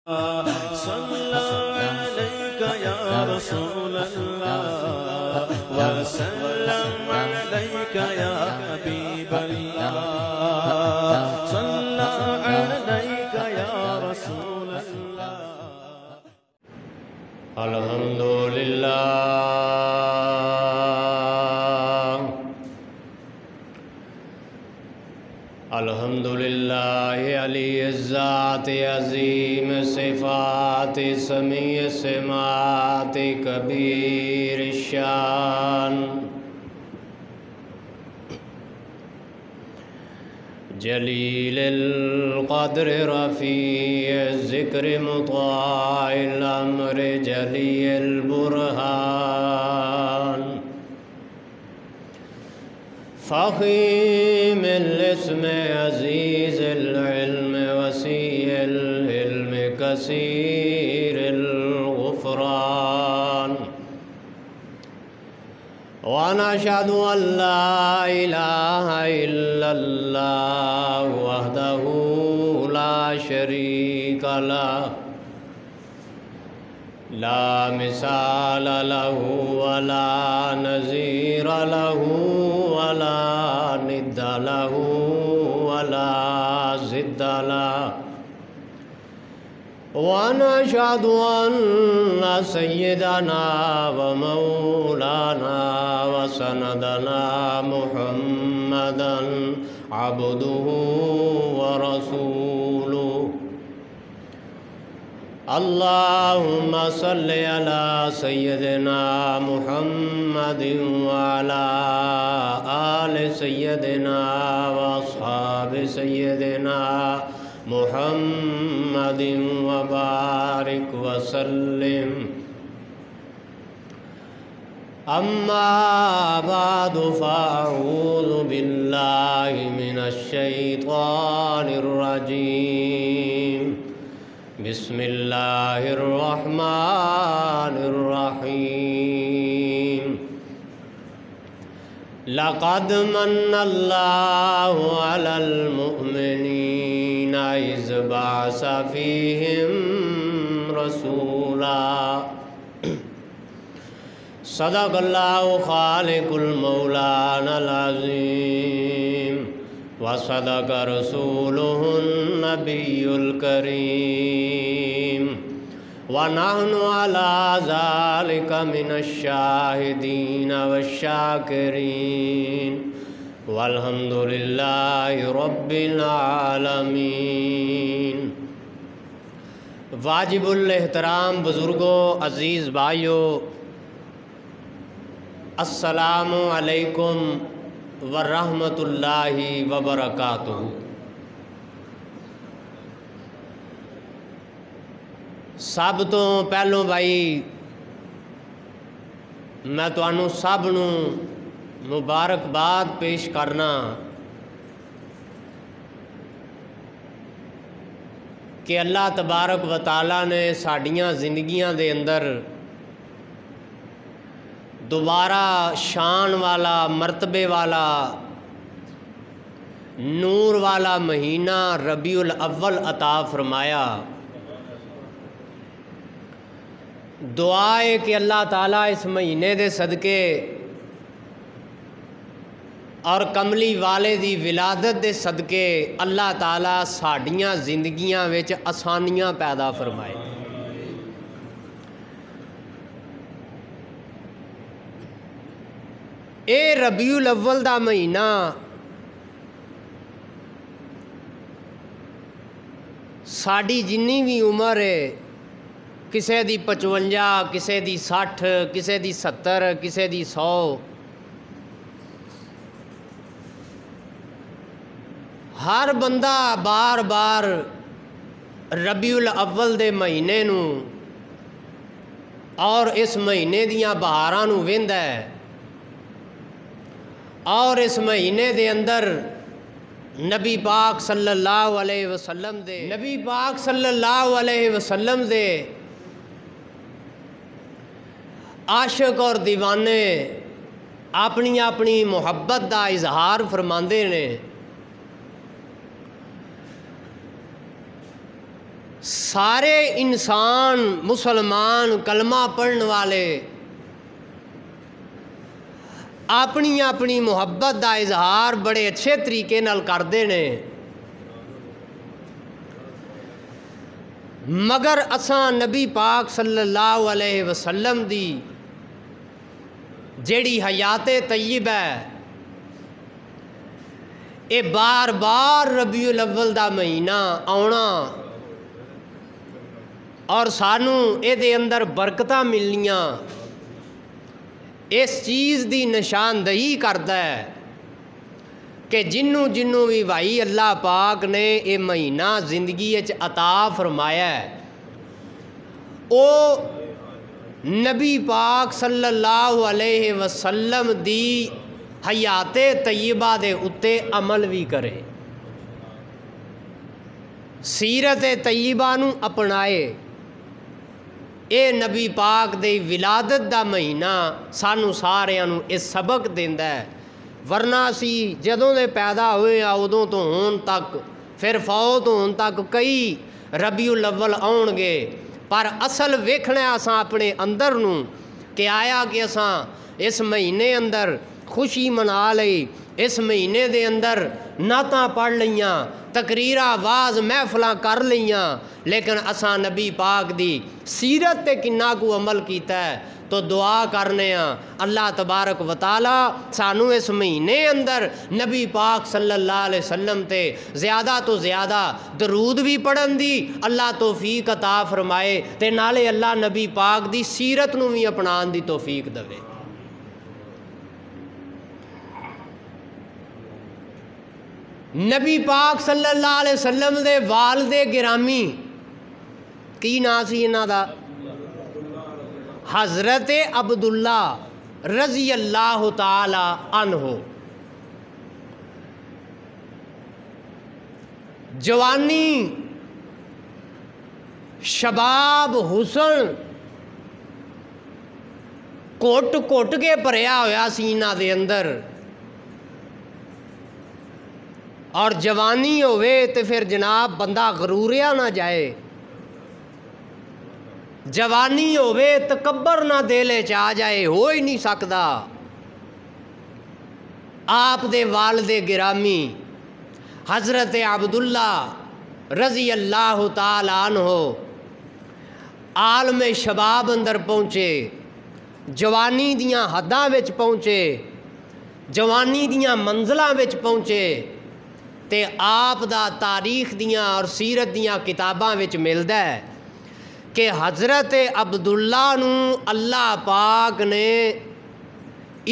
صلى عليك يا رسول الله وسلم عليك يا حبيب الله صلى عليك يا رسول الله الحمد لله الحمد لله علی الذات عظیم صفات سمیع سماعت کبیر الشان جلیل القدر رفیع الذکر مطاع الامر جلی البرہان فخیم الاسم عزیز العلم وسیع العلم کثیر الغفران ونشهد أن لا إله إلا الله وحده لا شريك له لا مثال له ولا نظير له ولا ند له ولا ضد له ونشهد أن سيدنا ومولانا وسندنا محمدا عبده ورسوله اللهم صل على سيدنا محمد وعلى آل سيدنا وأصحاب سيدنا محمد وبارك وسلم أما بعد فأعوذ بالله من الشيطان الرجيم بسم الله الرحمن الرحيم لقد من الله على المؤمنين إذ بعث فيهم رسولا صدق الله خالق المولانا العظيم وصدق رسوله النبي الكريم ونحن على ذلك من الشاهدين والشاكرين والحمد لله رب العالمین۔ واجب الاحترام بزرگوں، عزیز بھائیوں، السلام علیکم ورحمۃ اللہ وبرکاتہ۔ سب تو پہلوں بھائی میں تانوں سب نوں مبارکباد پیش کرنا کہ اللہ تبارک و تعالیٰ نے ساڈیاں زندگیاں دے اندر دوبارہ شان والا، مرتبے والا، نور والا مہینہ ربیع الاول عطا فرمایا۔ دعا ہے کہ اللہ تعالیٰ اس مہینے دے صدقے اور کملی والے دی ولادت دے صدقے اللہ تعالیٰ ساڈیاں زندگیاں وچ آسانیاں پیدا فرمائے۔ اے ربیع الاول دا مہینہ ساڈی جنی بھی عمر ہے، کسے دی 55، کسے دی 60، کسے دی 70، کسے دی 100، ہر بندہ بار بار ربیع الاول دے مہینے نوں اور اس مہینے دیاں بہاراں نوں ویندا ہے، اور اس مہینے دے اندر نبی پاک صلی اللہ علیہ وسلم دے عاشق اور دیوانے اپنی اپنی محبت دا اظہار فرماندے نے۔ سارے انسان مسلمان کلمہ پڑھن والے اپنی اپنی محبت دا اظہار بڑے اچھے طریقے نال کردے نے، مگر اساں نبی پاک صلی اللہ علیہ وسلم دی جیڑی حیات طیب ہے، اے بار بار ربیع الاول دا مہینہ آنا اور سانوں اے دے اندر برکتاں ملنیاں، اس چیز دی نشاندہی کردا ہے کہ جنوں بھی بھائی اللہ پاک نے اے مہینہ زندگی عطا فرمایا ہے، او نبی پاک صلی اللہ علیہ وسلم دی حیات طیبہ دے اتے عمل بھی کرے، سیرت طیبہ نو اپنائے۔ اے نبی پاک دے ولادت دا مہینہ سانو ساریاں نو اے سبق دیندا ہے، ورنہ اسی جدوں دے پیدا ہوئے ادوں تو ہون تک پھر فوت ہون تک کئی ربیع الاول آن گے، پر اصل ویکھنا اساں اپنے اندر نو کہ آیا کہ اساں اس مہینے اندر خوشی منا لئی، اس مہینے دے اندر نعتاں پڑھ لیاں، تقریراں واز محفلاں کر لیاں، لیکن اساں نبی پاک دی سیرت تے کنہ کو عمل کیتا ہے۔ تو دعا کرنے ہاں اللہ تبارک و تعالی سانو اس مہینے اندر نبی پاک صلی اللہ علیہ وسلم تے زیادہ تو زیادہ درود بھی پڑھن دی اللہ توفیق عطا فرمائے، تے نالے اللہ نبی پاک دی سیرت نو بھی اپنان دی توفیق دے۔ نبی پاک صلی اللہ علیہ وسلم دے والد گرامی کی نام سی انہاں دا؟ حضرت عبداللہ رضی اللہ تعالی عنہ۔ جوانی، شباب، حسن کوٹ کوٹ کے بھریا ہویا سینہ دے اندر، اور جوانی ہوئے تو پھر جناب بندہ غروریا نہ جائے، جوانی ہوئے تکبر نہ دلے چاہ جائے، ہو ہی نہیں سکتا۔ آپ دے والد گرامی حضرت عبداللہ رضی اللہ تعالی عنہ عالم شباب اندر پہنچے، جوانی دیاں حداں وچ پہنچے، جوانی دیاں منزلاں وچ پہنچے، تے آپ دا تاریخ دیاں اور سیرت دیاں کتاباں وچ ملدا ہے کہ حضرت عبداللہ نو اللہ پاک نے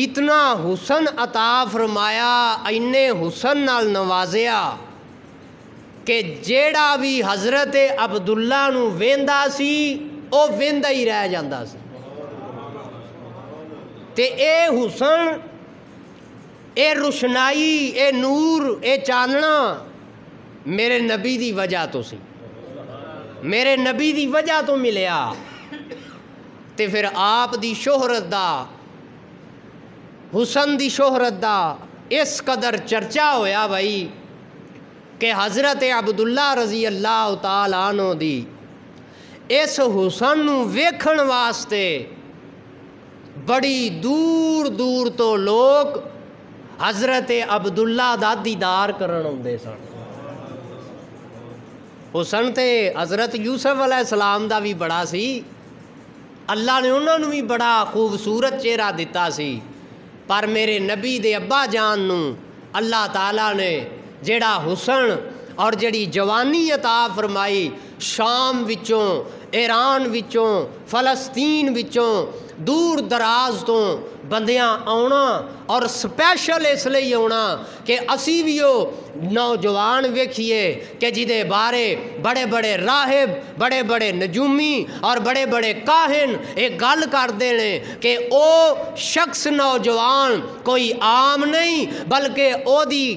اتنا حسن عطا فرمایا، اینے حسن نال نوازیا کہ جیڑا بھی حضرت عبداللہ نو ویندا سی او ویندا ہی رہ جاندا سی، تے اے حسن، اے روشنائی، اے نور، اے چاننا میرے نبی دی وجہ تو سی، میرے نبی دی وجہ تو ملیا، تے پھر آپ دی شہرت دا، حسن دی شہرت دا اس قدر چرچا ہویا بھائی کہ حضرت عبداللہ رضی اللہ تعالی عنہ دی اس حسن نو ویکھن واسطے بڑی دور دور تو لوگ حضرت عبداللہ دا دیدار کرن آندے سن۔ حسن تے حضرت یوسف علیہ السلام دا بھی بڑا سی، اللہ نے انہوں نے بھی بڑا خوبصورت چہرہ دیتا سی، پر میرے نبی دے ابا جان نو اللہ تعالیٰ نے جیڑا حسن اور جیڑی جوانی عطا فرمائی، شام وچوں، ایران وچوں، فلسطین وچوں، دور دراز تو بندیاں آنا، اور سپیشل اس لیے آنا کہ اسی بھی نوجوان ویکھیے کہ جدے بارے بڑے بڑے راہب، بڑے بڑے نجومی اور بڑے بڑے کاہن ایک گل کرتے ہیں کہ او شخص نوجوان کوئی عام نہیں بلکہ او دی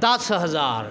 10,000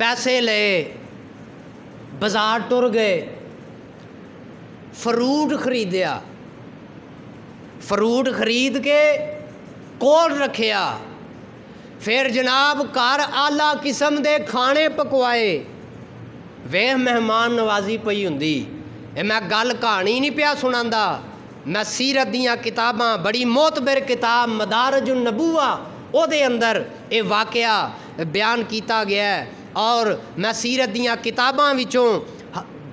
پیسے لے بازار ٹر گئے فروٹ خریدیا فروٹ خرید کے کول رکھیا پھر جناب گھر آلہ قسم دے کھانے پکوائے ویخ مہمان نوازی پئی ہوندی اے میں گل کہانی نہیں پیا سناندا میں سیرت دیاں کتاباں بڑی معتبر کتاب مدارج النبوہ او دے اندر اے واقعہ بیان کیتا گیا ہے اور میں سیرت دیاں کتاباں وچوں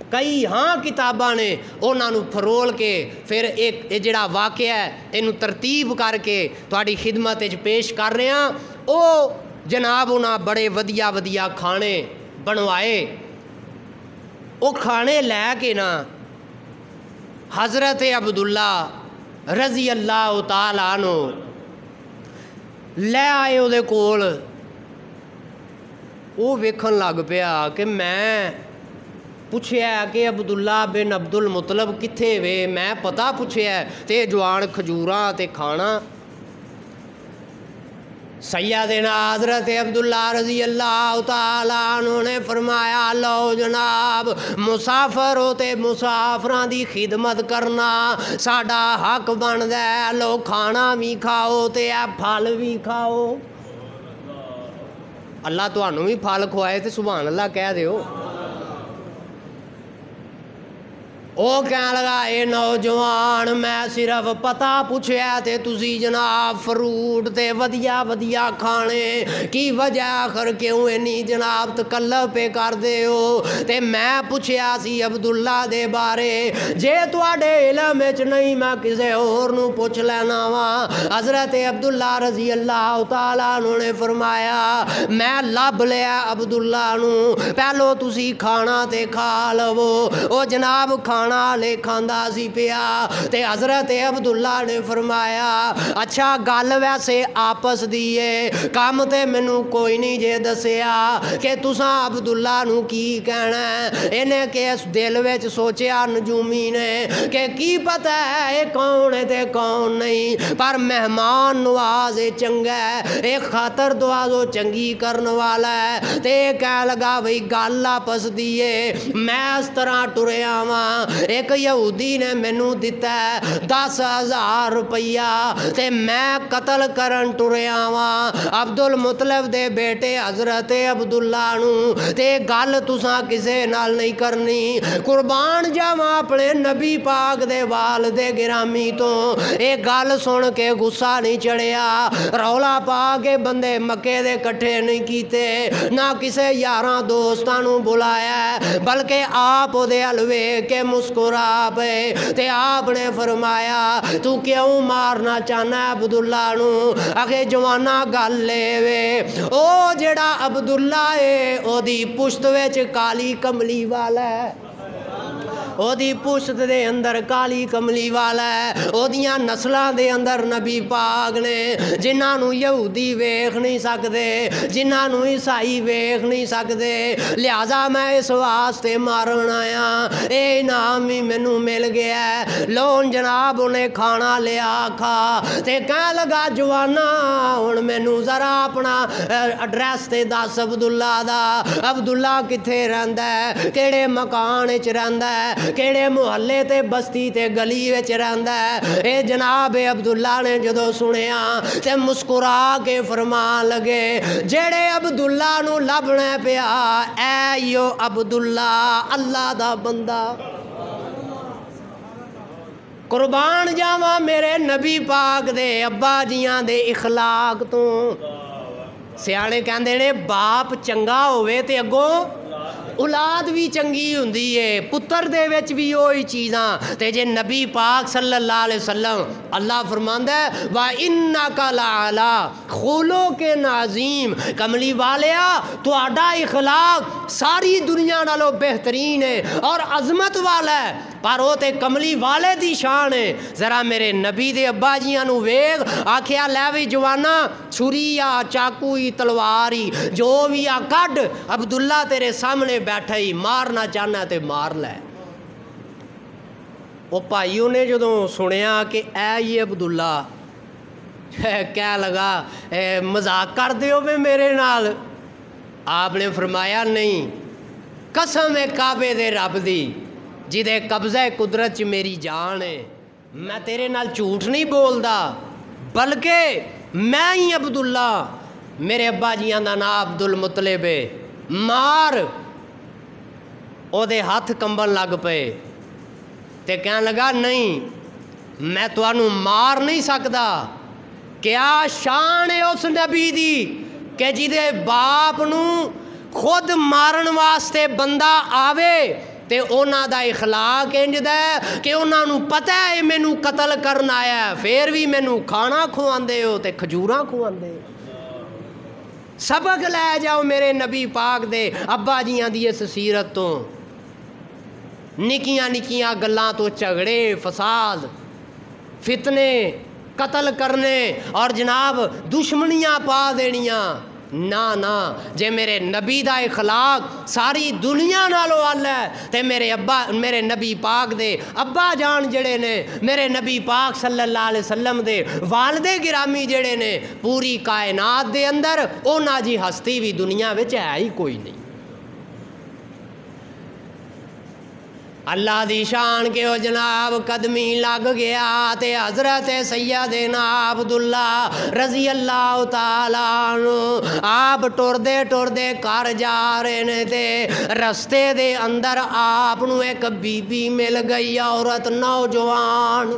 کئی کتاباں نے انہاں نوں فرول کے پھر ایک جڑا واقعہ ہے اینوں ترتیب کر کے تہاڈی خدمت وچ پیش کر رہے ہاں او جناب انہاں بڑے ودیا ودیا کھانے بنوائے او کھانے لے کے نا حضرت عبداللہ رضی اللہ تعالیٰ عنہ لے آئے او دے کول او ویکھن لگ پیا کہ میں پوچھیا کہ عبداللہ بن عبد المطلب کتھے وے میں پتہ پوچھیا تے جوان کھجوراں تے کھانا سیدنا حضرت عبداللہ رضی اللہ تعالیٰ عنہ نے فرمایا لو جناب مسافر ہو تے مسافراں دی خدمت کرنا ساڈا حق بندا ہے لو کھانا بھی کھاؤ تے پھل بھی کھاؤ اللہ تہانوں بھی پھل کھوائے تے سبحان اللہ کہہ دیو او کہنے لگا اے نوجوان میں صرف پتہ پوچھیا تے تسی جناب فروٹ تے ودیا ودیا کھانے کی وجہ آخر کیوں اینی جناب تکلف پہ کر دے ہو تے میں پوچھیا سی عبداللہ دے بارے جے تواڈے علم وچ نہیں میں کسے اور نوں پوچھ لینا وا حضرت عبداللہ رضی اللہ تعالیٰ عنہ نے فرمایا میں لب لیا عبداللہ نوں پہلو تسی کھانا تے کھا لو او جناب کھانا لے کھاندا سی پیا تے حضرت عبداللہ نے فرمایا اچھا گل ویسے آپس دیئے کام تے مینوں کوئی نہیں جے دسیا کہ تساں عبداللہ نوں کی کہنا ہے انہیں کہ اس دل وچ سوچیا نجومی نے کہ کی پتہ ہے اے کون ہے تے کون نہیں پر مہمان نواز چنگا ہے ایک خاطر دوازو چنگی کرن والا ہے تے کہہ لگا بھئی گل آپس دیئے میں اس طرح ٹریا ہاں ایک یہودی نے مینوں دتا ہے 10,000 روپیہ تے میں قتل کرن ٹریا ہاں عبد المطلب دے بیٹے حضرت عبداللہ نوں تے گل تساں کسے نال نہیں کرنی قربان جاواں اپنے نبی پاک دے والد گرامی تو اے گل سن کے غصہ نہیں چڑھیا رولا پا کے بندے مکے دے کٹھے نہیں کیتے نہ کسے یاراں دوستاں نوں بلایا بلکہ آپ دے الوے کے مسکرا پے تے آپ نے فرمایا تو کیوں مارنا چاہنا ہے عبداللہ نوں اگے جوانا گل لے وے او جڑا عبداللہ ہے او دی پشت وچ کالی کملی والا ہے او دی پشت دے اندر کالی کملی والا ہے او دیاں نسلاں دے اندر نبی پاک نے جنہاں نوں یہودی ویکھ نہیں سکدے جنہاں نوں عیسائی ویکھ نہیں سکدے لہذا میں اس واسطے مارن آیا اے انعام بھی مینوں مل گیا ہے لون جناب انہیں کھانا لیا کھا تے کہنے لگا جوانا ہن مینوں ذرا اپنا ایڈریس تے دس عبداللہ دا عبداللہ کتھے رہندا ہے کیڑے مکان وچ رہندا ہے کیڑے محلے تے بستی تے گلی وچ رہندا ہے اے جناب عبداللہ نے جدو سنیا تے مسکرا کے فرمان لگے جڑے عبداللہ نو لبنے پیا اے یو عبداللہ اللہ دا بندہ قربان جاواں میرے نبی پاک دے ابا جیاں دے اخلاق تو سیانے کہندے نے باپ چنگا ہوئے تے اگوں اولاد بھی چنگی ہوندی ہے پتر دے وچ بھی وہی چیزاں تے جے نبی پاک صلی اللہ علیہ وسلم اللہ فرماندا ہے وَإِنَّكَ لَعَلَىٰ خُلُقٍ عَظِيمٍ کملی والیا تہاڈا اخلاق ساری دنیا نالوں بہترین ہے اور عظمت والا ہے پر وہ تے کملی والے دی شان ہے ذرا میرے نبی دے ابا جیاں نو ویکھ آکھیا لے وی جوانا چھری یا چاقو ہی تلوار ہی جو بھی آ کڈ عبداللہ تیرے سامنے بیٹھا ہی مارنا چاہنا تے مار لے وہ بھائیوں نے جدوں سنیا کہ اے یہ عبداللہ کہہ لگا مذاق کر دیو میں میرے نال آپ نے فرمایا نہیں، قسم ہے کعبے دے رب دی جدے قبضہ قدرت چ میری جان ہے، میں تیرے نال جھوٹ نہیں بولدا، بلکہ میں ہی عبداللہ، میرے ابا جیاں دا نام عبد المطلب ہے۔ مار او دے ہاتھ کمبن لگ پے تے کہن لگا نہیں میں تانوں مار نہیں سکدا۔ کیا شان ہے اس نبی دی کہ جدے باپ نو خود مارن واسطے بندہ آوے تے اونا دا اخلاق انج دا ہے کہ اونا نو پتہ ہے مینوں قتل کرنا آیا ہے، پھر بھی مینوں کھانا کھواندے ہو تے کھجوراں کھواندے ہو۔ سبق لے جاؤ میرے نبی پاک دے ابا جیاں دی اس سیرت تو، نکیاں نکیاں گلاں تو جھگڑے فساد فتنے قتل کرنے اور جناب دشمنیاں پا دینیاں، نا جے میرے نبی دا اخلاق ساری دنیا نالوں اعلی ہے تے میرے نبی پاک دے ابا جان جڑے نے، میرے نبی پاک صلی اللہ علیہ وسلم دے والد گرامی جڑے نے، پوری کائنات دے اندر اونا جی ہستی بھی دنیا وچ ہے ہی کوئی نہیں۔ اللہ دی شان کے او جناب قدمی لگ گیا تے حضرت سیدنا عبداللہ رضی اللہ تعالیٰ عنہ آپ ٹردے ٹردے کر جا رہے نے تے رستے دے اندر آپ نو ایک بی بی مل گئی، عورت نوجوان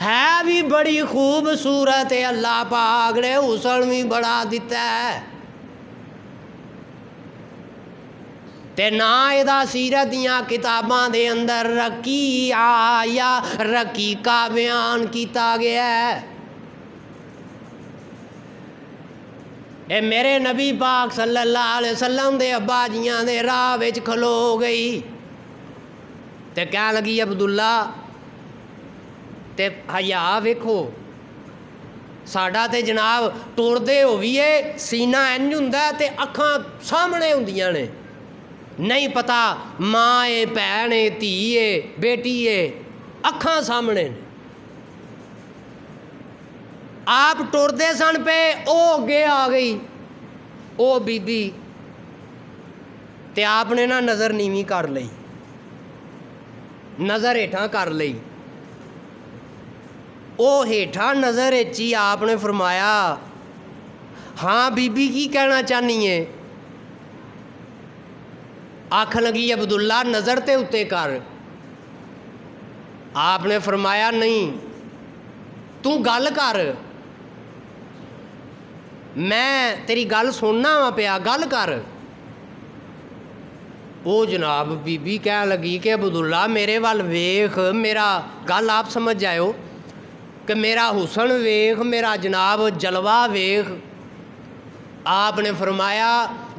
ہے بھی بڑی خوبصورت ہے، اللہ پاک نے حسن بھی بڑا دیتا ہے تے نا ادا سیرت دیاں کتاباں دے اندر رقیہ یا رقیقہ بیان کیتا گیا ہے۔ اے میرے نبی پاک صلی اللہ علیہ وسلم دے ابا جیاں دے راہ وچ کھلو گئی تے کہن لگی عبداللہ تے حیا ویکھو ساڈا تے جناب ٹردے ہوئیے سینہ انج ہوندا تے اکھاں سامنے ہوندیاں نے، نہیں پتا ماں ہے بھین ہے دھی ہے بیٹی ہے، اکھاں سامنے نے۔ آپ ٹردے سن پہ او اگے آ گئی او بی بی تے آپ نے نا نظر نیویں کر لئی، نظر ہیٹھاں کر لئی، او ہیٹھاں نظر ہچی آپ نے فرمایا ہاں بی بی کی کہنا چاہنی ہے؟ آکھ لگی عبداللہ نظر تے اتے کر۔ آپ نے فرمایا نہیں تو گل کر، میں تیری گل سننا وا پیا، گل کر۔ او جناب بی بی کہہ لگی کہ عبداللہ میرے وال ویخ، میرا گل آپ سمجھ جائو کہ میرا حسن ویخ، میرا جناب جلوہ ویخ۔ آپ نے فرمایا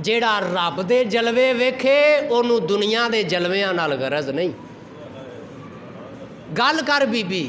جیڑا رب دے جلوے ویکھے اونوں دنیا دے جلویاں نال غرض نہیں، گل کر بی بی۔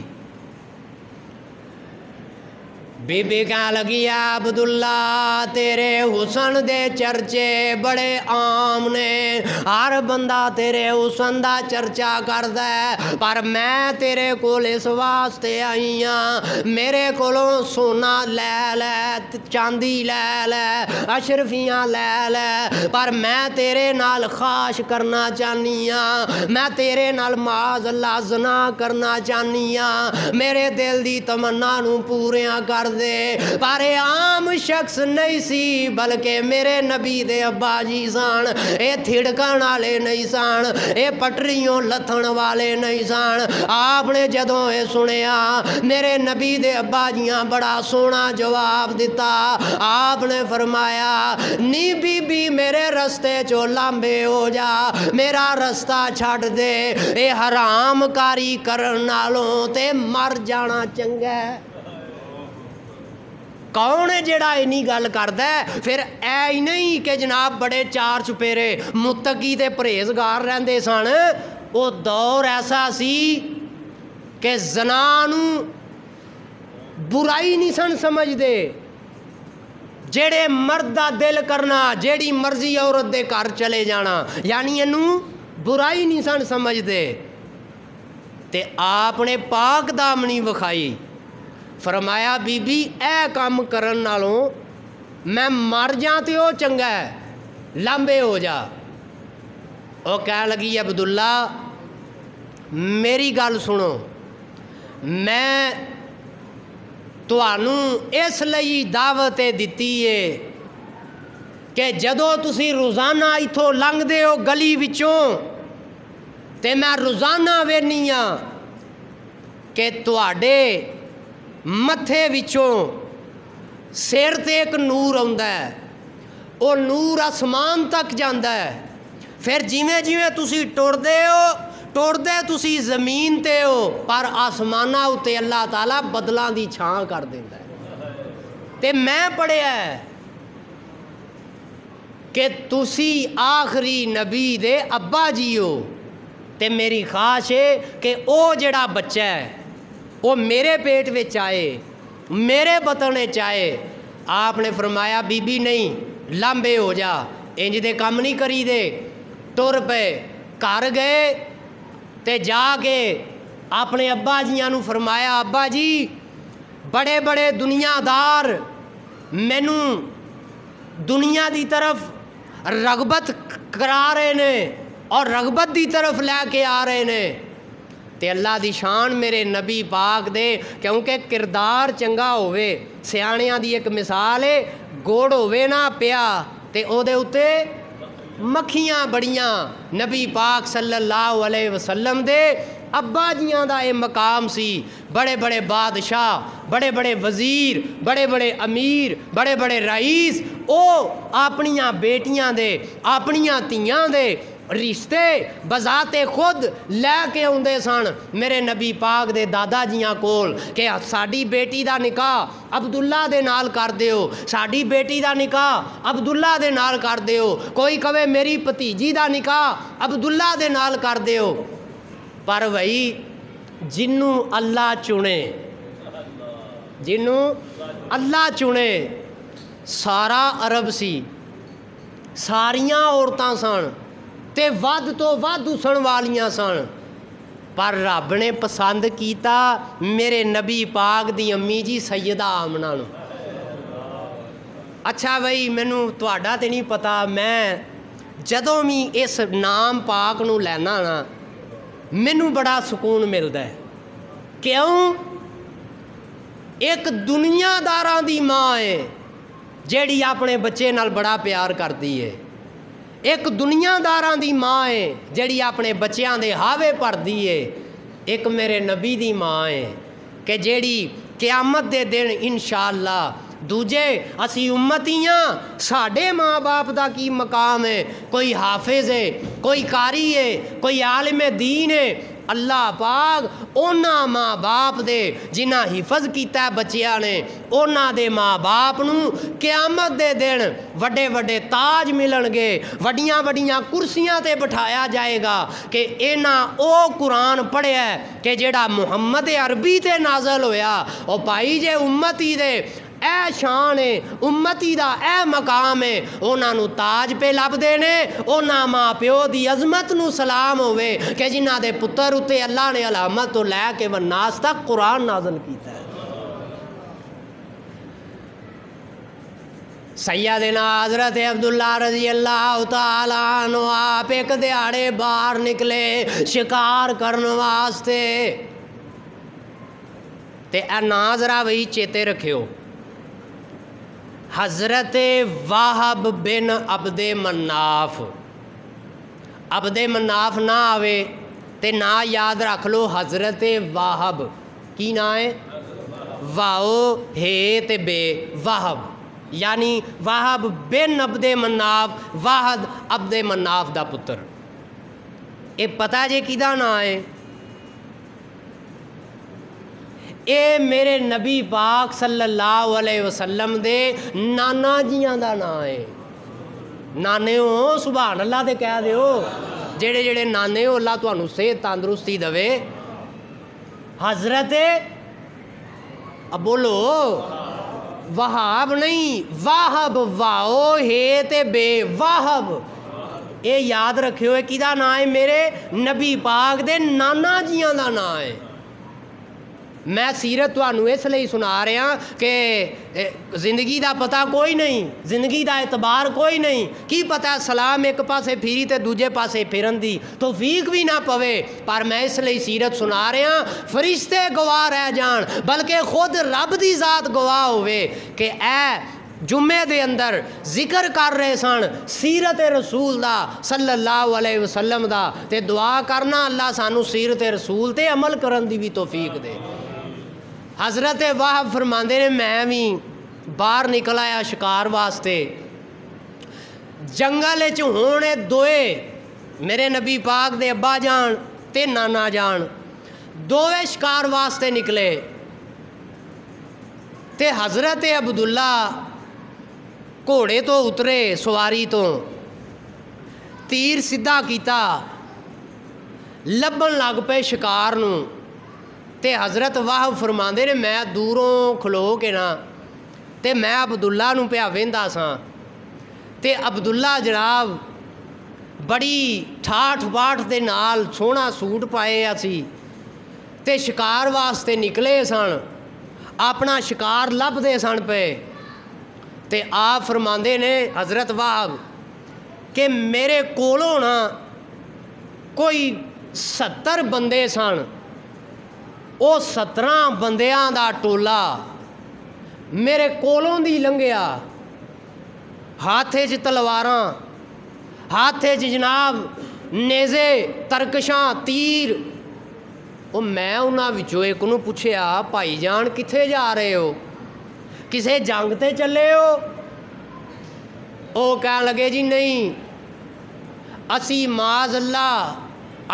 بی بی کہنے لگی عبداللہ تیرے حسن دے چرچے بڑے عام نے، ہر بندہ تیرے حسن دا چرچا کردا ہے، پر میں تیرے کول اس واسطے آئی ہاں، میرے کولوں سونا لے لے، چاندی لے لے، اشرفیاں لے لے، پر میں تیرے نال خواہش کرنا چاہنی ہاں، میں تیرے نال معاذ اللہ زنا کرنا چاہنی ہاں، میرے دل دی تمنا نو پوریاں کر دے۔ پر عام شخص نہیں سی بلکہ میرے نبی دے ابا جی سان، اے تھڑکن والے نہیں سان، اے پٹریوں لتھن والے نہیں سان۔ آپ نے جدوں اے سنیا میرے نبی دے ابا جیاں بڑا سونا جواب دیتا، آپ نے فرمایا نی بی بی میرے رستے چو لامبے ہو جا، میرا رستہ چھڑ دے، اے حرام کاری کرن نالوں تے مر جانا چنگا ہے۔ کون ہے جڑا اینی گل کردا ہے؟ پھر اے ہی نہیں کہ جناب بڑے چار چپیرے متقی تے پرہیزگار رہندے سن، وہ دور ایسا سی کہ زنا نو برائی نہیں سن سمجھدے، جیڑے مرد دا دل کرنا، جیڑی مرضی عورت دے گھر چلے جانا، یعنی انہوں برائی نہیں سن سمجھدے۔ تے آپ نے پاک دامنی وکھائی، فرمایا بی بی اے کام کرن نالوں میں مر جاں تے وہ چنگا ہے، لمبے ہو جا۔ وہ کہہ لگی عبداللہ میری گل سنو، میں تانوں اس لئی دعوت دتی ہے کہ جدوں تسی روزانہ اتھوں لنگھ دے ہو گلی وچوں تے میں روزانہ وینی ہاں کہ تواڈے متھے وچوں سر تے ایک نور آندا ہے، وہ نور آسمان تک جاندا ہے، پھر جویں جویں تسی ٹردے تسی زمین تے ہو، پر آسماناں اتے اللہ تعالیٰ بدلاں دی چھاں کر دیندا ہے۔ تے میں پڑھیا ہے کہ تسی آخری نبی دے ابا جی ہو، تے میری خواہش ہے کہ او جڑا بچہ ہے وہ میرے پیٹ وچ آئے، میرے بطن وچ آئے۔ آپ نے فرمایا بی بی نہیں، لمبے ہو جا، انج دے کم نہیں کری دے۔ ٹر پے، گھر گئے تے جا کے اپنے ابا جیاں نو فرمایا ابا جی بڑے بڑے دنیا دار مینوں دنیا دی طرف رغبت کرا رہے نے اور رغبت دی طرف لے کے آ رہے نے، تے اللہ دی شان میرے نبی پاک دے کیونکہ کردار چنگا ہوئے۔ سیاڑیاں دی ایک مثال ہے، گوڑ ہوئے نا پیا تے او دے اتے مکھیاں بڑیاں۔ نبی پاک صلی اللہ علیہ وسلم دے ابا جیاں دا اے مقام سی، بڑے بڑے بادشاہ، بڑے بڑے وزیر، بڑے بڑے امیر، بڑے بڑے رئیس، او اپنیاں بیٹیاں دے، اپنیاں تیاں دے رشتے بذات خود لے کے آندے سن میرے نبی پاک دے دادا جیاں کول کہ ساڈی بیٹی دا نکاح عبداللہ دے نال کر دیو، ساڈی بیٹی دا نکاح عبداللہ دے نال کر دیو، کوئی کہے میری بھتیجی دا نکاح عبداللہ دے نال کر دیو۔ پر وہی جنوں اللہ چنے، جنوں اللہ چنے، سارا عرب سی، ساریاں عورتاں سن تے ود تو ود اسن والیاں سن، پر رب نے پسند کیتا میرے نبی پاک دی امی جی سیدہ آمنہ نو۔ اچھا بھائی مینوں تہاڈا تے نہیں پتا، میں جدوں بھی اس نام پاک نو لینا نا مینوں بڑا سکون ملدا ہے۔ کیوں؟ ایک دنیا داراں دی ماں ہے جیڑی اپنے بچے نال بڑا پیار کردی ہے، ایک دنیا داراں دی ماں ہے جیڑی اپنے بچیاں دے ہاوے پردی ہے، ایک میرے نبی دی ماں ہے کہ جیڑی قیامت دے دن انشاءاللہ دوجے اسی امتیاں ساڈے ماں باپ دا کی مقام ہے، کوئی حافظ ہے، کوئی قاری ہے، کوئی عالم دین ہے، اللہ پاک اونا ماں باپ دے جنہاں حفظ کیتا ہے بچیاں نے، اونا دے ماں باپ نو قیامت دے دن وڈے وڈے تاج ملن گے، وڈیاں وڈیاں کرسیاں تے بٹھایا جائے گا کہ اینا او قرآن پڑھیا ہے کہ جیڑا محمد عربی تے نازل ہویا، او پائی جے امتی دے اے شان ہے، امتی دا اے مقام ہے، اونا نو تاج پہ لب دینے، اونا ماں پیو دی عظمت نو سلام ہوئے کہ جنہ دے پتر اتے اللہ نے علامت تو لے کے والناس تک قرآن نازل کیتا ہے۔ سیدنا حضرت عبداللہ رضی اللہ تعالیٰ عنہ آپ ایک دیہاڑے باہر نکلے شکار کرن واسطے، تے اے ناظرہ وہی چیتے رکھیو، حضرت واہب بن عبد مناف، عبد مناف نہ آوے تے نہ یاد رکھ لو حضرت واہب، کی نہ ہے؟ واؤ ہے تے بے، واہب یعنی واہب بن عبد مناف، واحد عبد مناف دا پتر۔ اے پتہ جے کیدا نا ہے؟ اے میرے نبی پاک صلی اللہ علیہ وسلم دے نانا جیاں دا نا ہے۔ نانے ہو سبحان اللہ دے کہہ دیو، جڑے جڑے نانے ہو اللہ تانوں صحت تندرستی دے۔ حضرت اب بولو وہاب نہیں، واہب، واؤ ہے تے بے، واہب، اے یاد رکھیو ہے کیدا نا ہے؟ میرے نبی پاک دے نانا جیاں دا نا ہے۔ میں سیرت تانوں اس لیے سنا رہا کہ زندگی دا پتہ کوئی نہیں، زندگی دا اعتبار کوئی نہیں، کی پتہ سلام ایک پاسے پھیری تے دوجے پاسے پھرن دی توفیق بھی نہ پوے، پر میں اس لیے سیرت سنا رہا فرشتے گواہ رہ جان بلکہ خود رب دی ذات گواہ ہوئے کہ اے جمعے دے اندر ذکر کر رہے سن سیرت رسول دا صلی اللہ علیہ وسلم دا، تے دعا کرنا اللہ سانو سیرت رسول تے عمل کرن دی بھی توفیق دے۔ حضرت وہب فرماندے نے میں بھی باہر نکل آیا شکار واسطے، جنگل وچ ہونے دوئے میرے نبی پاک دے ابا جان تے نانا جان دووے شکار واسطے نکلے، تے حضرت عبداللہ گھوڑے تو اترے سواری تو تیر سیدھا کیتا لبن لگ پے شکار نو، تے حضرت وہب فرماندے نے میں دوروں کھلو کے نا تے میں عبداللہ نو پیا ویندا ساں، تے عبداللہ جناب بڑی ٹھاٹھ باٹھ دے نال سوہنا سوٹ پائے اسی تے شکار واسطے نکلے سن، اپنا شکار لب دے سن پے، تے آپ فرماندے نے حضرت وہب کہ میرے کولوں نا کوئی 70 بندے سن، او 17 بندیاں دا ٹولا میرے کولوں دی لنگیا، ہاتھے چ تلواراں، ہاتھے چ جناب نیزے ترکشاں تیر، او میں انہاں وچوں ایک نوں پوچھیا بھائی جان کتھے جا رہے ہو، کسے جنگ تے چلے ہو؟ او کہن لگے جی نہیں اسی معاذ اللہ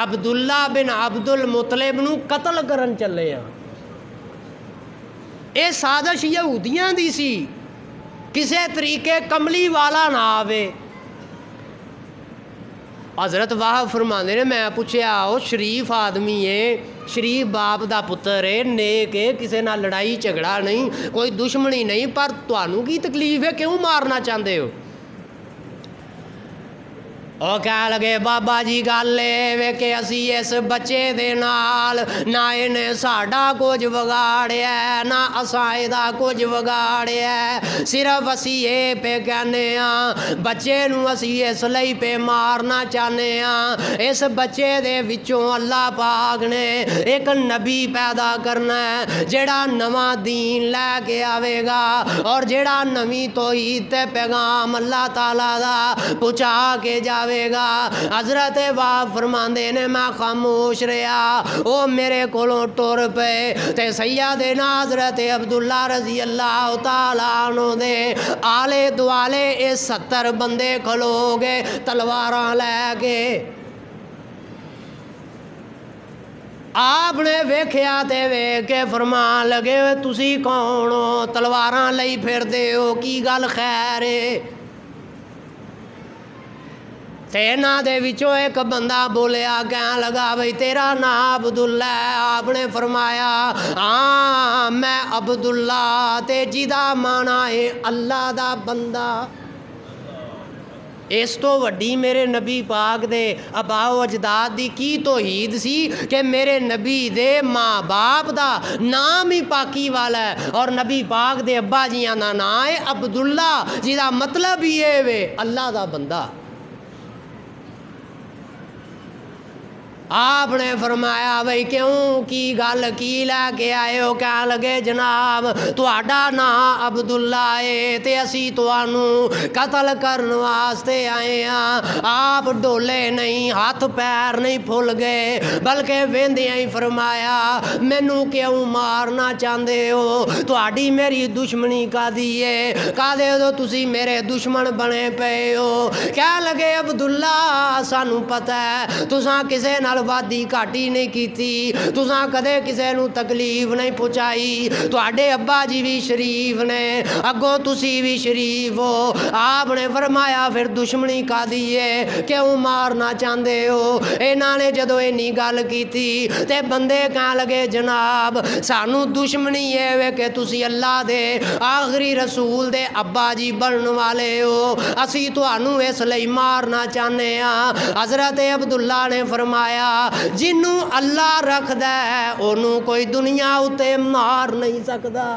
عبداللہ بن عبد المطلب نو قتل کرن چلے ہیں، اے سازش یہودیاں دی سی، کسے طریقے کملی والا نہ آوے۔ حضرت وہب فرماندے نے میں پوچھیا او شریف آدمی ہے، شریف باپ دا پتر ہے، نیک ہے، کسے نہ لڑائی جھگڑا نہیں، کوئی دشمنی نہیں، پر تانوں کی تکلیف ہے کیوں مارنا چاہتے ہو؟ او کہہ لگے بابا جی گل اے کہ اسی اس بچے دے نال نہ انہیں ساڈا کچھ وگاڑیا ہے نہ اساں دا کچھ وگاڑیا ہے، صرف اسی اے پہ کہنے ہاں بچے نو اسی اس لئی پہ مارنا چاہنے ہاں، اس بچے دے وچوں اللہ پاک نے ایک نبی پیدا کرنا ہے جیڑا نواں دین لے کے آوے گا اور جیڑا نویں توحید تے پیغام اللہ تعالیٰ دا پہنچا کے جاوے گا۔ حضرت وہب فرماندے نے میں خاموش رہا، او میرے کولوں ٹر پے تے سیدنا حضرت عبداللہ رضی اللہ تعالیٰ عنہ دے آلے دوالے اے 70 بندے کھلو گے تلواراں لے کے۔ آپ نے ویکھیا تے ویکھ کے فرمان لگے تسی کون ہو، تلواراں لئی پھر دے ہو، کی گل خیر ہے؟ تینا دے وچوں ایک بندہ بولیا کہنے لگا بھئی تیرا نام عبداللہ ہے؟ آپ نے فرمایا ہاں میں عبداللہ تے جیدہ مانا ہے اللہ دا بندہ۔ اس تو وڈی میرے نبی پاک دے آبا و اجداد دی کی توحید سی کہ میرے نبی دے ماں باپ دا نام ہی پاکی والا ہے، اور نبی پاک دے ابا جیاں دا نام ہے عبداللہ، جیدہ مطلب ہی ہے وے اللہ دا بندہ۔ آپ نے فرمایا بھئی کیوں کی گل کی لے کے آئے ہو؟ کہنے لگے جناب تہاڈا نام عبداللہ ہے تے اسی تانوں قتل کرن واسطے آئے ہاں۔ آپ ڈولے نہیں، ہاتھ پیر نہیں پھل گئے بلکہ ویندیاں ہی فرمایا مینوں کیوں مارنا چاہندے ہو؟ تہاڈی میری دشمنی کادی ہے؟ کادے تو تسی میرے دشمن بنے پے ہو؟ کہنے لگے عبداللہ سانوں پتہ ہے تساں کسے نال وادی گھاٹی نہیں کیتی، تساں کدے کسے نو تکلیف نہیں پہنچائی، تواڈے ابا جی بھی شریف نے، اگوں تسی بھی شریف ہو۔ آپ نے فرمایا پھر دشمنی کادی ہے، کیوں مارنا چاہندے ہو؟ انہاں نے جدو اینی گل کیتی تے بندے کہن لگے جناب سانو دشمنی ہے وے کہ تسی اللہ دے آخری رسول دے ابا جی بنن والے ہو، اسی تانوں اس لئی مارنا چاہنے ہاں۔ حضرت عبداللہ نے فرمایا فرمایا جنوں اللہ رکھدا ہے انہوں کوئی دنیا اتے مار نہیں سکدا۔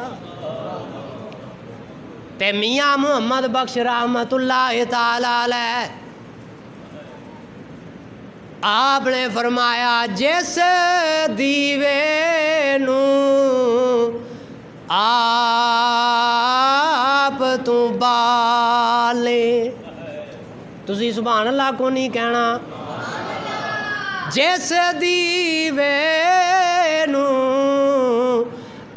تے میاں محمد بخش رحمت اللہ تعالی علیہ آپ نے فرمایا جس دیوے نوں آپ تو بالے، تسی سبحان اللہ کو نہیں کہنا، جس دیوے نوں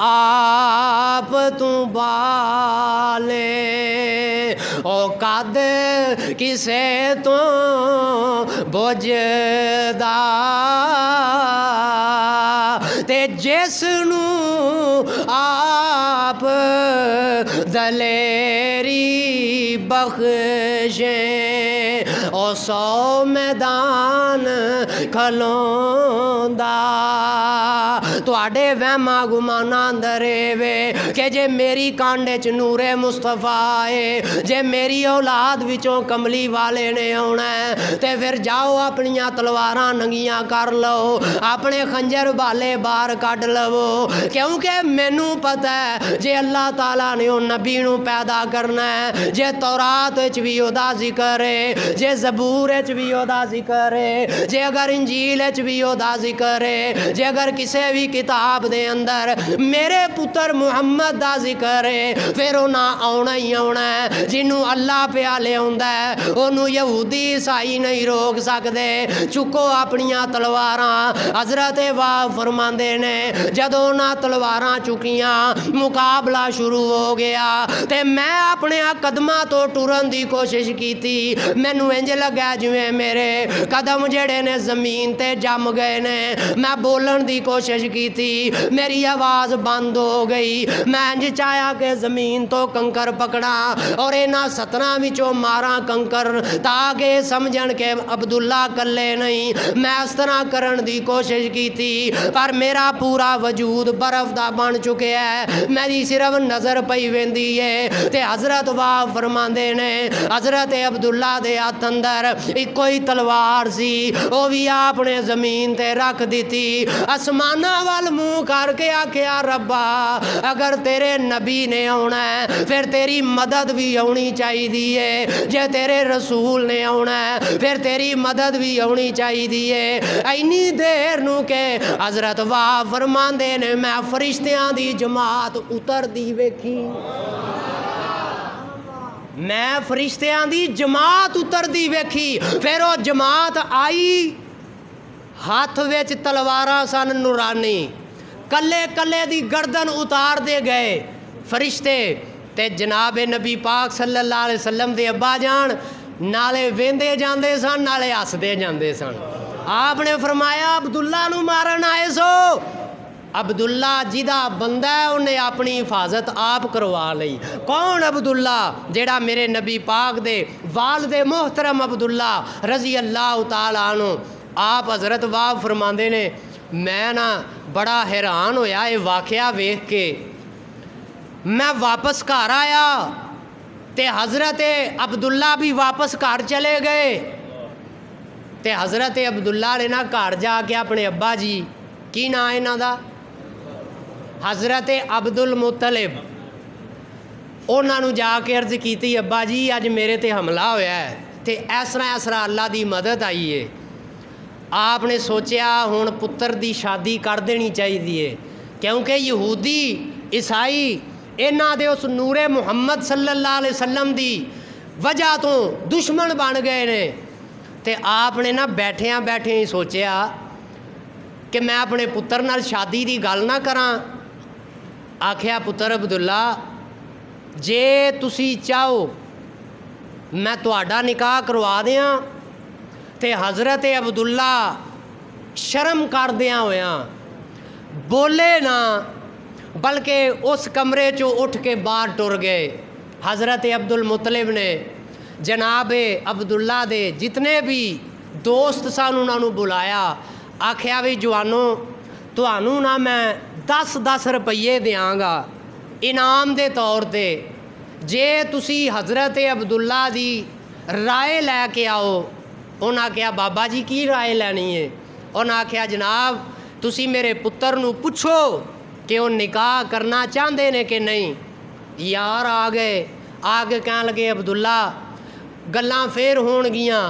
آپ تو بالے، او قد کسے تو بجدا، تے جس نوں آپ دلیری بخشیں او 100 میدان کھلوندا۔ تواڈے وہماں گماناں اندر وے کہ جے میری کانڈے چ نور مصطفیٰ ہے، جے میری اولاد وچوں کملی والے نے آنا ہے تے پھر جاؤ اپنیاں تلواراں ننگیاں کر لو، اپنے خنجر بالے باہر کڈ لو، کیونکہ مینوں پتہ ہے جے اللہ تعالیٰ نے او نبی نوں پیدا کرنا ہے، جے تورات وچ بھی اودا ذکر ہے، جے زبور وچ بھی اودا ذکر ہے، جے اگر انجیل وچ بھی اودا ذکر ہے، جے اگر کسے بھی کتاب دے اندر میرے پتر محمد دا ذکر ہے، پھر انہاں آنا ہی آنا ہے۔ جنوں اللہ پیا لے آندا ہے انہوں یہودی عیسائی نہیں روک سکدے۔ چکو اپنیاں تلواراں، حضرت واہ فرماندے نے جدوں انہاں تلواراں چکیاں مقابلہ شروع ہو گیا تے میں اپنے قدماں تو ٹرن دی کوشش کیتی، مینوں انج لگا جویں میرے قدم جڑے نے زمین تے جم گئے نے، میں بولن دی کوشش کیتی میری آواز بند ہو گئی، میں انج چاہیا کہ زمین تو کنکر پکڑا اور انہاں 17 وچوں ماراں کنکر تاکہ سمجھن کہ عبداللہ کلے نہیں، میں اس طرح کرن دی کوشش کیتی پر میرا پورا وجود برف دا بن چکے ہے، میری صرف نظر پئی ویندی ہے تے حضرت واہ فرماندے نے حضرت عبداللہ دے ہاتھ اندر ایک کوئی تلوار سی، وہ بھی آپ نے زمین تے رکھ دیتی، آسمانہ وال منہ کر کے آکھیا ربا اگر تیرے نبی نے آنا ہے پھر تیری مدد بھی ہونی چاہیے، جے تیرے رسول نے آنا ہے پھر تیری مدد بھی ہونی چاہیے۔ اینی دیر نو کہ حضرت واہ فرماندے نے میں فرشتیاں دی جماعت اتر دی ویکھی، میں فرشتیاں دی جماعت اتر دی ویکھی، پھر وہ جماعت آئی، ہاتھ وچ تلواراں سن نورانی، کلے کلے دی گردن اتار دے گئے فرشتے تے جناب نبی پاک صلی اللہ علیہ وسلم دے ابا جان نالے ویندے جاندے سن نالے ہسدے جاندے سن۔ آپ نے فرمایا عبداللہ نو مارن آئے سو، عبداللہ جدہ بندہ ہے انہیں اپنی حفاظت آپ کروا لئی۔ کون عبداللہ؟ جیڑا میرے نبی پاک دے والد محترم عبداللہ رضی اللہ تعالیٰ عنہ۔ آپ حضرت واہ فرماندے نے میں نا بڑا حیران ہویا یہ واقعہ ویکھ کے، میں واپس گھر آیا تے حضرت عبداللہ بھی واپس گھر چلے گئے تے حضرت عبداللہ نے نا گھر جا کے اپنے ابا جی کی نا انہاں دا حضرت عبد المطلب انہاں نو جا کے عرض کیتی ابا جی اج میرے تے حملہ ہویا ہے تے ایسرا اللہ دی مدد آئی ہے۔ آپ نے سوچیا ہن پتر دی شادی کر دینی چاہیے کیونکہ یہودی عیسائی انہاں دے اس نور محمد صلی اللہ علیہ وسلم دی وجہ تو دشمن بن گئے نے، تے آپ نے نا بیٹھیاں بیٹھے ہی سوچیا کہ میں اپنے پتر نال شادی دی گل نہ کراں۔ آکھیا پتر عبداللہ جے تسی چاہو میں تہاڈا نکاح کروا دیاں تے حضرت عبداللہ شرم کر دیاں ہویاں بولے نہ بلکہ اس کمرے چو اٹھ کے باہر ٹر گئے۔ حضرت عبد المطلب نے جناب عبداللہ دے جتنے بھی دوست سن انہوں نے بلایا، آکھیا بھی جوانو تہانوں نہ میں 10 روپیے دیاں گا انعام دے طور تے جے تسی حضرت عبداللہ دی رائے لے کے آؤ۔ انہاں کہا بابا جی کی رائے لینی ہے؟ انہاں آکھیا جناب تسی میرے پتر نو پوچھو کہ وہ نکاح کرنا چاہتے نے کہ نہیں. یار آ گئے کہنے لگے عبداللہ گلاں پھر ہون گیاں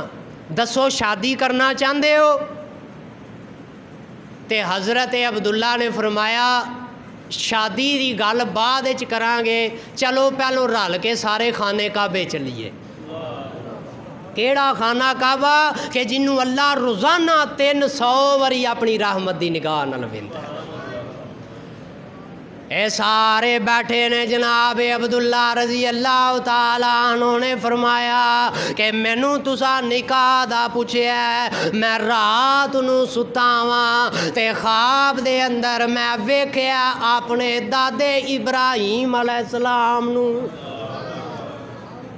دسو شادی کرنا چاہتے ہو؟ تے حضرت عبداللہ نے فرمایا شادی دی گل بعد وچ کران گے، چلو پہلو رل کے سارے خانے کعبے چلیے. کیڑا خانہ کعبہ کہ جنوں اللہ روزانہ 300 واری اپنی رحمت دی نگاہ نال ویندا ہے. اے سارے بیٹھے نے جناب عبداللہ رضی اللہ تعالیٰ عنہ نے فرمایا کہ مینوں تسا نکاح دا پوچھیا ہے، میں رات نو ستا واں تے خواب دے اندر میں ویکھیا اپنے دادے ابراہیم علیہ السلام نو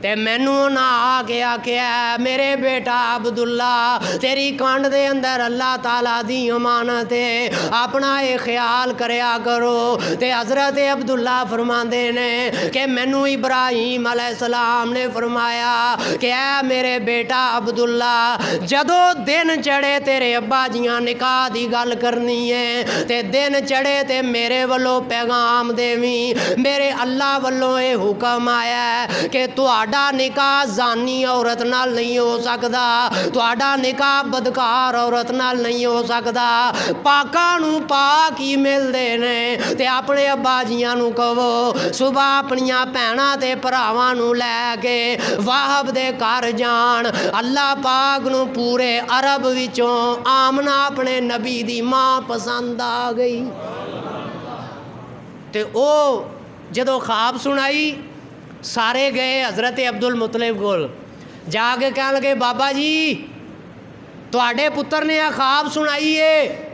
تے مینوں نہ آ کے آکھیا میرے بیٹا عبداللہ تیری کانڈ دے اندر اللہ تعالیٰ دی امانت ہے، اپنا یہ خیال کریا کرو. تے حضرت عبداللہ فرماندے نے کہ مینوں ابراہیم علیہ السلام نے فرمایا کہ اے میرے بیٹا عبداللہ جدو دن چڑھے تیرے ابا جیاں نکاح دی گل کرنی ہے تے دن چڑھے تے میرے والوں پیغام دیویں، میرے اللہ والوں یہ حکم آیا ہے کہ تہاڈا نکاح زانی عورت نال نہیں ہو سکدا، تہاڈا نکاح بدکار عورت نال نہیں ہو سکدا. پاکاں نو پاک ہی ملدے نے تے اپنے ابا جیاں نو کہو صبح اپنیاں بھیناں تے بھراواں نو لے کے واہب دے گھر جان. اللہ پاک نو پورے عرب وچوں آمنہ اپنے نبی دی ماں پسند آ گئی تے او جدو خواب سنائی سارے گئے حضرت عبد المطلب کول جا کے کہنے لگے بابا جی تواڈے پتر نے یہ خواب سنائی ہے.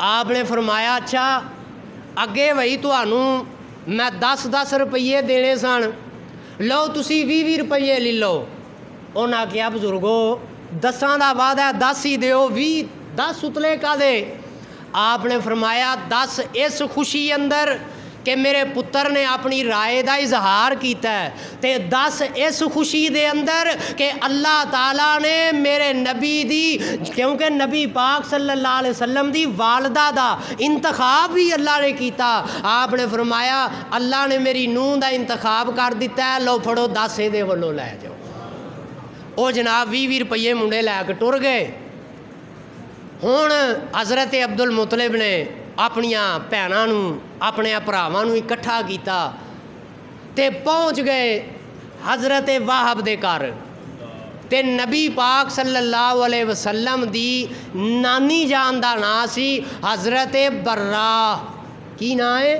آپ نے فرمایا اچھا اگے وہی تانوں میں 10 روپیے دینے سن، لو تسی 20 روپیے لے لو. انہاں کیا بزرگو 10 دا وعدہ ہے 10 ہی دیو، 10 اتلے کا دے. آپ نے فرمایا 10 اس خوشی اندر کہ میرے پتر نے اپنی رائے دا اظہار کیتا ہے تے 10 اس خوشی دے اندر کہ اللہ تعالیٰ نے میرے نبی دی، کیونکہ نبی پاک صلی اللہ علیہ وسلم دی والدہ دا انتخاب بھی اللہ نے کیتا. آپ نے فرمایا اللہ نے میری نوح دا انتخاب کر دیتا ہے، لو پھڑو 10 دے ولو لے جاؤ. او جناب 20 روپیے منڈے لے کے ٹر گئے. ہن حضرت عبد المطلب نے اپنیاں بھیناں نو اپنے بھراواں نو اکٹھا کیتا تے پہنچ گئے حضرت واہب دے گھر تے نبی پاک صلی اللہ علیہ وسلم دی نانی جان دا نام سی حضرت برا. کی نام ہے؟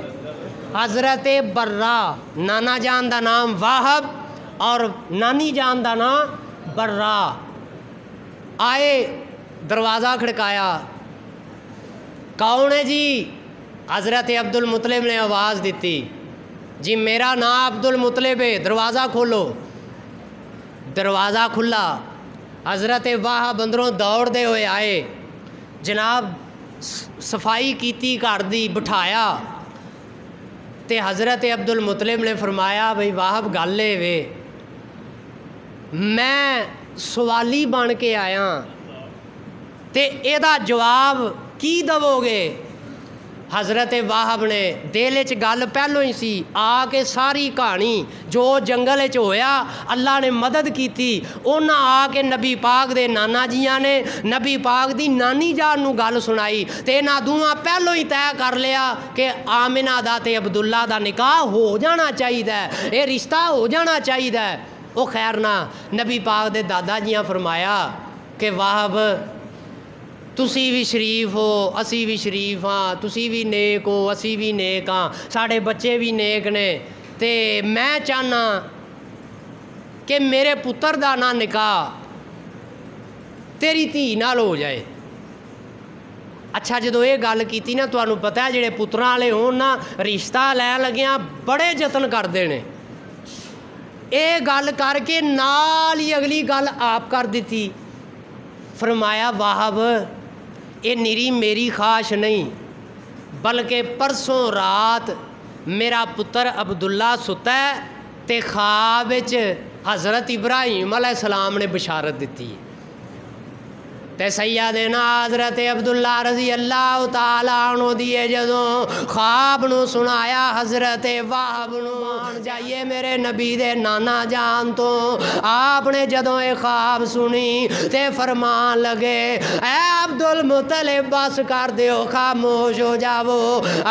حضرت برا. نانا جان دا نام واہب اور نانی جان دا نام برا. آئے دروازہ کھڑکایا، کون ہے جی؟ حضرت عبد المطلب نے آواز دیتی جی میرا نام عبد المطلب ہے، دروازہ کھولو. دروازہ کھلا، حضرت واہب اندروں دوڑ دے ہوئے آئے، جناب صفائی کیتی گھر دی بٹھایا تے حضرت عبد المطلب نے فرمایا بھئی واہب گل ہے وے میں سوالی بن کے آیا تے اے دا جواب کی دو گے؟ حضرت واہب نے دل وچ گل پہلو ہی سی آ کے ساری کہانی جو جنگل وچ ہویا اللہ نے مدد کیتی. انہاں آ کے نبی پاک دے نانا جیاں نے نبی پاک دی نانی جان نو گل سنائی تے انہاں دوواں پہلو ہی طے کر لیا کہ آمنہ دا تے عبداللہ دا نکاح ہو جانا چاہیے، اے رشتہ ہو جانا چاہیے. او خیر نہ نبی پاک دے دادا جیاں فرمایا کہ واہب تسی بھی شریف ہو اسی بھی شریف ہاں، تسی بھی نیک ہو اسی بھی نیک ہاں، ساڑے بچے بھی نیک نے تے میں چاہنا کہ میرے پتر دا نا نکاح تیری دھی نال ہو جائے. اچھا جدو یہ گل کیتی نا تانوں پتہ ہے جڑے پتراں والے ہون نا رشتہ لین لگیاں بڑے جتن کردے نے. اے گل کر کے نال ہی اگلی گل آپ کر دیتی. فرمایا واہب یہ نیری میری خواہش نہیں بلکہ پرسوں رات میرا پتر عبداللہ ستا ہے تے خواب وچ حضرت ابراہیم علیہ السلام نے بشارت دیتی. تے سیدنا حضرت عبداللہ رضی اللہ تعالیٰ عنہ دیے جدوں خواب نو سنایا حضرت وہب نو جائیے میرے نبی دے نانا جان تو آپ نے جدوں اے خواب سنی تے فرمان لگے اے عبدالمطلب بس کر دیو خاموش ہو جاؤ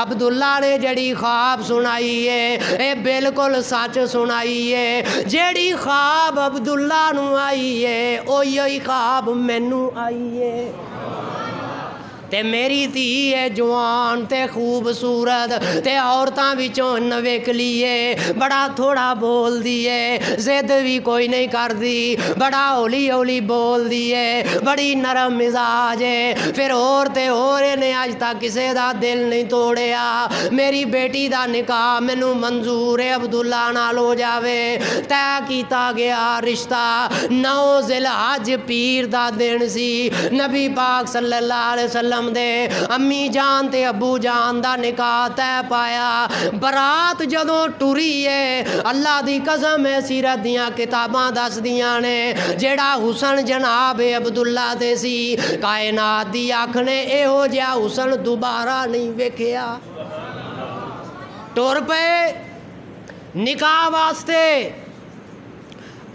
عبداللہ نے جڑی خواب سنائی ہے اے بالکل سچ سنائی ہے جڑی خواب عبداللہ نو آئی ہے اوہی خواب مینوں آئی ہے تے میری تھی ہے جوان تے خوبصورت تے عورتاں وچوں نویک لیے بڑا تھوڑا بول دیے زد بھی کوئی نہیں کر دی بڑا ہولی ہولی بول دیے بڑی نرم مزاج ہے پھر اور نے آج تک کسے دا دل نہیں توڑیا میری بیٹی دا نکاح مینوں منظور ہے عبداللہ نال ہو جاوے طے کیتا گیا رشتہ 9 ذی الحج پیر دا دن سی نبی پاک صلی اللہ علیہ وسلم دے امی جان تے ابو جان دا نکاح تے پایا برات جدوں ٹری ہے اللہ دی قسم ہے سیرت دیاں کتاباں دس دیاں نے جیڑا حسن جناب عبداللہ تے سی کائنات دی اکھ نے ایہو جہا حسن دوبارہ نہیں ویکھیا ٹر پے نکاح واسطے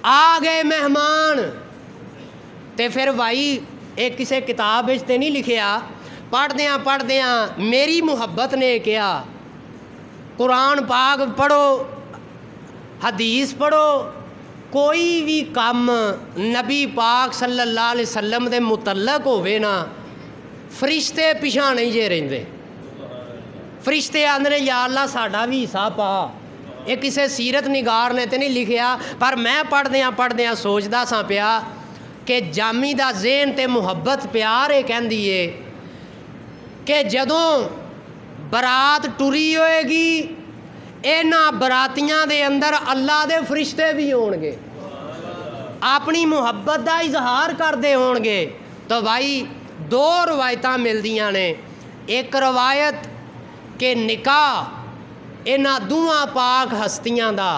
آ گئے مہمان تے پھر بھائی ایک کسے کتاب وچ تے نہیں لکھیا پڑھ دیاں میری محبت نے کیا قرآن پاک پڑھو حدیث پڑھو کوئی بھی کام نبی پاک صلی اللہ علیہ وسلم دے متعلق ہوئے نا فرشتے پیچھا نہیں جے رہندے فرشتے آندے یا اللہ ساڈا بھی حصہ پا یہ کسے سیرت نگار نے تے نہیں لکھیا پر میں پڑھ دیاں سوچدا سا پیا کہ جامی دا ذہن تے محبت پیار ہے کہندی ہے کہ جدوں برات ٹری ہوئے گی اینا براتیاں دے اندر اللہ دے فرشتے بھی ہون گے اپنی محبت دا اظہار کردے ہون گے تو بھائی 2 روایتاں ملدیاں نے ایک روایت کہ نکاح اینا دوہاں پاک ہستیاں دا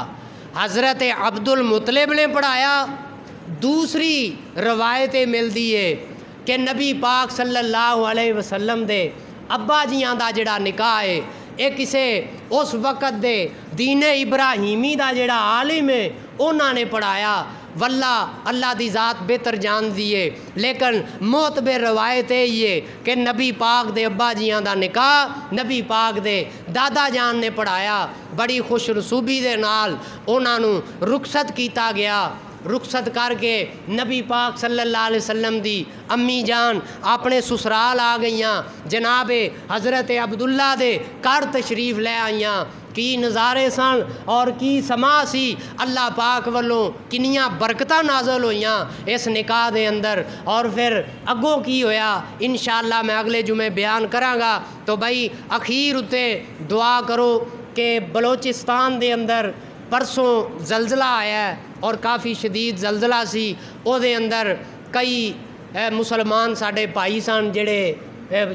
حضرت عبدالمطلب نے پڑھایا دوسری روایتیں ملدی ہے کہ نبی پاک صلی اللہ علیہ وسلم دے ابا جیاں دا جڑا نکاح ہے یہ کسے اس وقت دے دین ابراہیمی دا جڑا عالم ہے انہوں نے پڑھایا واللہ اللہ دی ذات بہتر جان دیے لیکن معتبر روایت یہ کہ نبی پاک دے ابا جیاں دا نکاح نبی پاک دے دادا جان نے پڑھایا بڑی خوش رسوبی دے نال انہاں نو رخصت کیتا گیا رخصت کر کے نبی پاک صلی اللہ علیہ وسلم دی امی جان اپنے سسرال آ گئیاں جناب حضرت عبداللہ دے گھر تشریف لے آئیاں کی نظارے سن اور کی سما سی اللہ پاک والوں کنیاں برکتاں نازل ہوئیاں اس نکاح دے اندر اور پھر اگوں کی ہویا انشاءاللہ میں اگلے جمعے بیان کراں گا تو بھائی اخیر اتے دعا کرو کہ بلوچستان دے اندر پرسوں زلزلہ آیا ہے اور کافی شدید زلزلہ سی او دے اندر کئی مسلمان ساڈے بھائی سن جڑے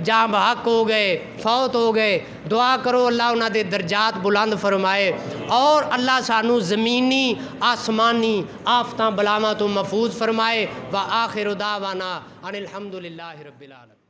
جاں بحق ہو گئے فوت ہو گئے دعا کرو اللہ انہاں دے درجات بلند فرمائے اور اللہ سانو زمینی آسمانی آفتاں بلاواں تو محفوظ فرمائے وآخر دعوانا ان الحمدللہ رب العالمین.